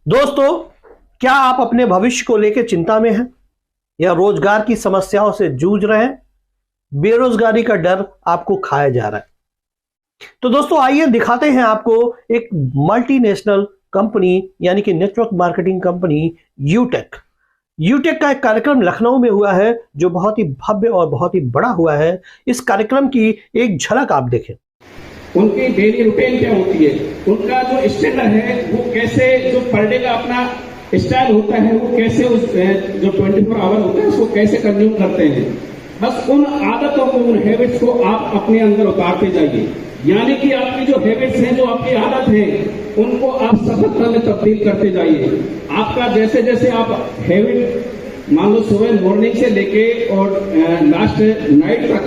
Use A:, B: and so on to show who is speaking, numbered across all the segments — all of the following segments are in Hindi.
A: दोस्तों, क्या आप अपने भविष्य को लेकर चिंता में हैं या रोजगार की समस्याओं से जूझ रहे हैं? बेरोजगारी का डर आपको खाया जा रहा है। तो दोस्तों, आइए दिखाते हैं आपको एक मल्टीनेशनल कंपनी यानी कि नेटवर्क मार्केटिंग कंपनी यूटेक का एक कार्यक्रम लखनऊ में हुआ है जो बहुत ही भव्य और बहुत ही बड़ा हुआ है। इस कार्यक्रम की एक झलक आप देखें।
B: उनकी डेली रूटीन क्या होती है, उनका जो स्टैंडर्ड है वो कैसे, जो पर डे का अपना स्टाइल होता है वो कैसे उस जो 24 आवर होता है उसको कैसे कंज्यूम करते हैं। बस उन आदतों को, उन हैबिट्स को आप अपने अंदर उतारते जाइए। यानी कि आपकी जो हैबिट्स हैं, जो आपकी आदत है, उनको आप सफलता में तब्दील करते जाइए। आपका जैसे जैसे आप हैबिट, मान लो सुबह मॉर्निंग से लेके और लास्ट नाइट तक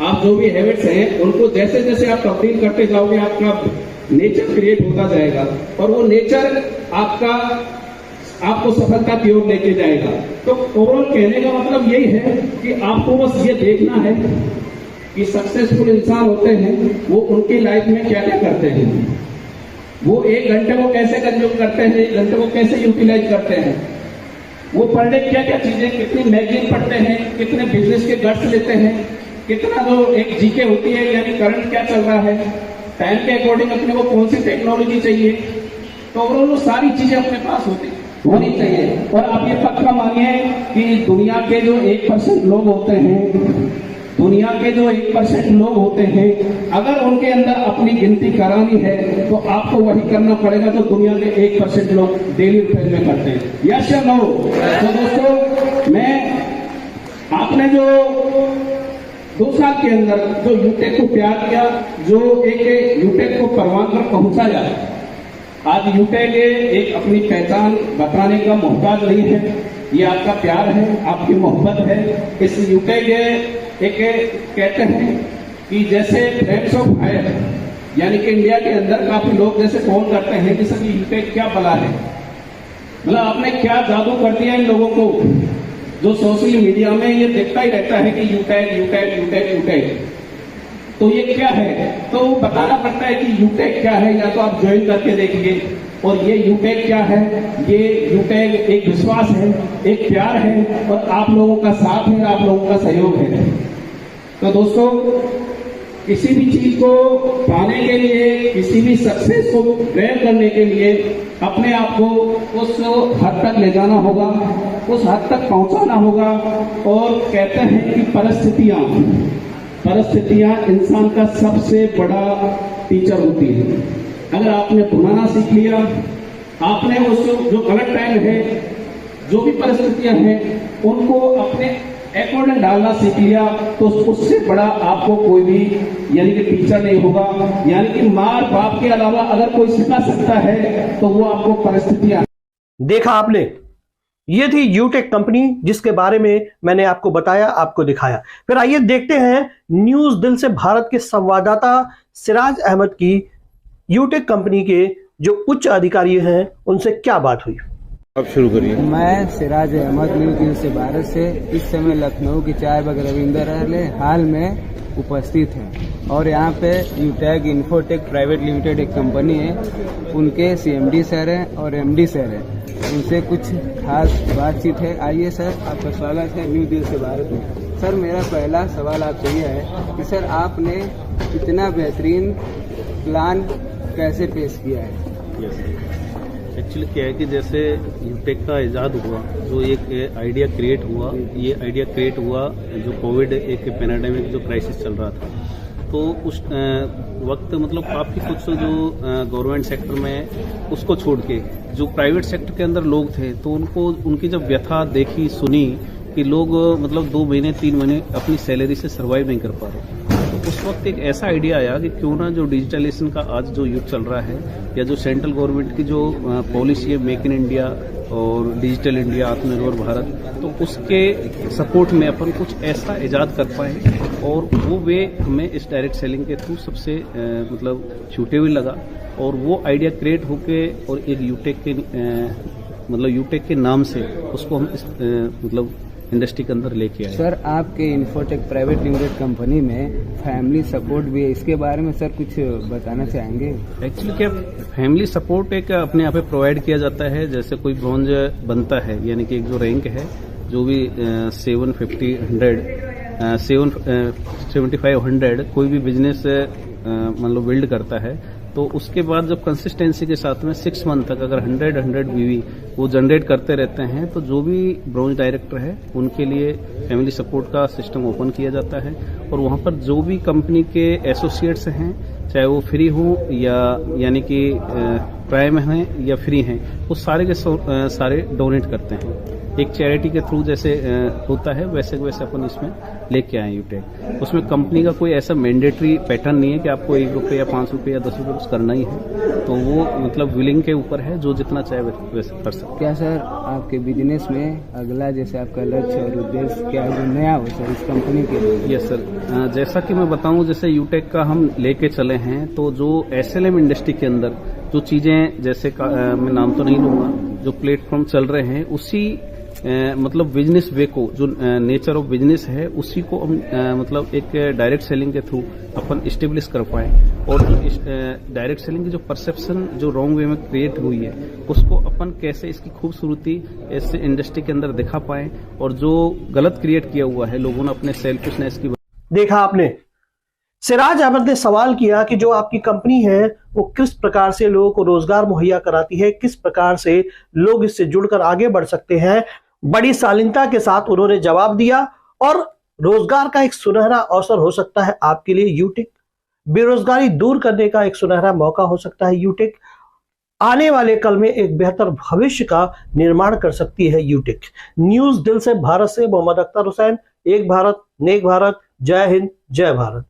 B: आप जो भी हैबिट्स हैं उनको जैसे जैसे आप तब्दील करते जाओगे, आपका नेचर क्रिएट होता जाएगा और वो नेचर आपको सफलता की ओर लेके जाएगा। तो ओवरऑल कहने का मतलब यही है कि आपको बस ये देखना है कि सक्सेसफुल इंसान होते हैं वो उनकी लाइफ में क्या क्या करते हैं, वो 1 घंटे को कैसे कंज्यूम करते हैं, 1 घंटे को कैसे यूटिलाइज करते हैं, वो पर डे क्या क्या चीजें, कितनी मैगजीन पढ़ते हैं, कितने बिजनेस के गट्स लेते हैं, कितना जो एक जीके होती है यानी करंट क्या चल रहा है, टाइम के अकॉर्डिंग अपने को कौन सी टेक्नोलॉजी चाहिए। तो ओवरऑल वो सारी चीजें अपने पास होनी चाहिए। और आप ये पक्का मानिए कि दुनिया के जो 1% लोग होते हैं, दुनिया के जो 1% लोग होते हैं, अगर उनके अंदर अपनी गिनती करानी है तो आपको वही करना पड़ेगा जो दुनिया के 1% लोग डेली रूटीन में करते हैं। यस या नो? तो दोस्तों, आपने जो 2 साल के अंदर जो यूटेक को प्यार किया, जो एक यूटेक को परवान पर पहुंचाया, आज यूटेक एक अपनी पहचान बताने का मोहताज नहीं है। ये आपका प्यार है, आपकी मोहब्बत है। इस यूटेक एक कहते हैं कि जैसे फ्रेंड्स ऑफ फायर, यानी कि इंडिया के अंदर काफी लोग जैसे फोन करते हैं कि सर यूटेक क्या भला है, मतलब आपने क्या जादू कर दिया इन लोगों को, जो सोशल मीडिया में ये देखता ही रहता है कि यूटेक। तो ये क्या है, तो बताना पड़ता है कि यूटेक क्या है, या तो आप ज्वाइन करके देखिए। और ये यूटेक क्या है, ये यूटेक एक विश्वास है, एक प्यार है और आप लोगों का साथ है, आप लोगों का सहयोग है। तो दोस्तों, किसी भी चीज को पाने के लिए, किसी भी सक्सेस को ग्रैब करने के लिए अपने आप को उस हद तक ले जाना होगा, उस हद तक पहुंचाना होगा। और कहते हैं कि परिस्थितियां इंसान का सबसे बड़ा टीचर होती है। अगर आपने पुराना सीख लिया, आपने उस जो गलत टाइम है, जो भी परिस्थितियां हैं, उनको अपने अकॉर्डिंग डालना सीख लिया, तो उससे बड़ा आपको कोई भी यानी कि टीचर नहीं होगा। यानी कि माँ बाप के अलावा अगर कोई सिखा सकता है तो वो आपको परिस्थितियां।
A: देखा आपने, ये थी यूटेक कंपनी जिसके बारे में मैंने आपको बताया, आपको दिखाया। फिर आइए देखते हैं न्यूज दिल से भारत के संवाददाता सिराज अहमद की यूटेक कंपनी के जो उच्च अधिकारी हैं उनसे क्या बात हुई।
C: आप शुरू करिए।
D: मैं सिराज अहमद, न्यूज दिल से भारत से इस समय लखनऊ की चाय बाग रविंद्र हाल में उपस्थित हैं और यहाँ पे यूटेक इन्फोटेक प्राइवेट लिमिटेड एक कंपनी है, उनके सीएमडी सर हैं और एमडी सर हैं, उनसे कुछ खास बातचीत है। आइए सर, आपका स्वागत है न्यूज दिल से भारत में। सर, मेरा पहला सवाल आपसे ये है कि सर आपने इतना बेहतरीन प्लान कैसे पेश किया है?
C: एक्चुअली क्या है कि जैसे यूटेक का इजाद हुआ, जो एक आइडिया क्रिएट हुआ, ये आइडिया क्रिएट हुआ जो कोविड एक पैंडेमिक जो क्राइसिस चल रहा था, तो उस वक्त मतलब काफ़ी कुछ जो गवर्नमेंट सेक्टर में उसको छोड़ के जो प्राइवेट सेक्टर के अंदर लोग थे, तो उनकी जब व्यथा देखी, सुनी कि लोग मतलब 2 महीने 3 महीने अपनी सैलरी से सर्वाइव नहीं कर पा रहे, उस वक्त एक ऐसा आइडिया आया कि क्यों ना जो डिजिटलाइजेशन का आज जो युग चल रहा है, या जो सेंट्रल गवर्नमेंट की जो पॉलिसी है मेक इन इंडिया और डिजिटल इंडिया, आत्मनिर्भर भारत, तो उसके सपोर्ट में अपन कुछ ऐसा इजाद कर पाए। और वो वे हमें इस डायरेक्ट सेलिंग के थ्रू सबसे मतलब सूटेबल लगा और वो आइडिया क्रिएट होके और एक यूटेक के मतलब यूटेक के नाम से उसको हम मतलब इंडस्ट्री के अंदर लेके आए।
D: सर आपके इन्फोटेक प्राइवेट लिमिटेड कंपनी में फैमिली सपोर्ट भी है, इसके बारे में सर कुछ बताना चाहेंगे?
C: एक्चुअली क्या फैमिली सपोर्ट एक अपने यहाँ पे प्रोवाइड किया जाता है। जैसे कोई ब्रॉन्ज बनता है, यानी कि एक जो रैंक है, जो भी 7500 कोई भी बिजनेस मतलब बिल्ड करता है, तो उसके बाद जब कंसिस्टेंसी के साथ में 6 मंथ तक अगर 100 बीवी वो जनरेट करते रहते हैं, तो जो भी ब्रॉन्ज डायरेक्टर है उनके लिए फैमिली सपोर्ट का सिस्टम ओपन किया जाता है। और वहाँ पर जो भी कंपनी के एसोसिएट्स हैं, चाहे वो फ्री हो या यानी कि प्राइम हैं या फ्री हैं, वो सारे के सारे डोनेट करते हैं। एक चैरिटी के थ्रू जैसे होता है, वैसे वैसे अपन इसमें लेके आए यूटेक। उसमें कंपनी का कोई ऐसा मैंडेटरी पैटर्न नहीं है कि आपको 1 रुपये या 5 रुपये या 10 रुपये कुछ करना ही है। तो वो मतलब विलिंग के ऊपर है, जो जितना चाहे वैसे कर सकते।
D: क्या सर आपके बिजनेस में अगला जैसे आपका लक्ष्य और उद्देश्य क्या जो नया हो सर इस कंपनी के लिए?
C: यस सर, जैसा कि मैं बताऊं, जैसे यूटेक का हम लेके चले हैं, तो जो एसएलएम इंडस्ट्री के अंदर जो चीजें, जैसे मैं नाम तो नहीं लूंगा, जो प्लेटफॉर्म चल रहे हैं, उसी मतलब बिजनेस वे को, जो नेचर ऑफ बिजनेस है, उसी को हम मतलब एक डायरेक्ट सेलिंग के थ्रू अपन स्टेब्लिश कर पाए। और डायरेक्ट सेलिंग की जो परसेप्शन जो रॉन्ग वे में क्रिएट हुई है, उसको अपन कैसे इसकी खूबसूरती इस इंडस्ट्री के अंदर दिखा पाए, और जो गलत क्रिएट किया हुआ है लोगों ने अपने सेल्फिशनेस की।
A: देखा आपने, सिराज अहमद ने सवाल किया कि जो आपकी कंपनी है वो किस प्रकार से लोगों को रोजगार मुहैया कराती है, किस प्रकार से लोग इससे जुड़कर आगे बढ़ सकते हैं। बड़ी शालीनता के साथ उन्होंने जवाब दिया, और रोजगार का एक सुनहरा अवसर हो सकता है आपके लिए यूटेक। बेरोजगारी दूर करने का एक सुनहरा मौका हो सकता है यूटेक। आने वाले कल में एक बेहतर भविष्य का निर्माण कर सकती है यूटेक। न्यूज दिल से भारत से मोहम्मद अख्तर हुसैन। एक भारत नेक भारत। जय हिंद, जय भारत।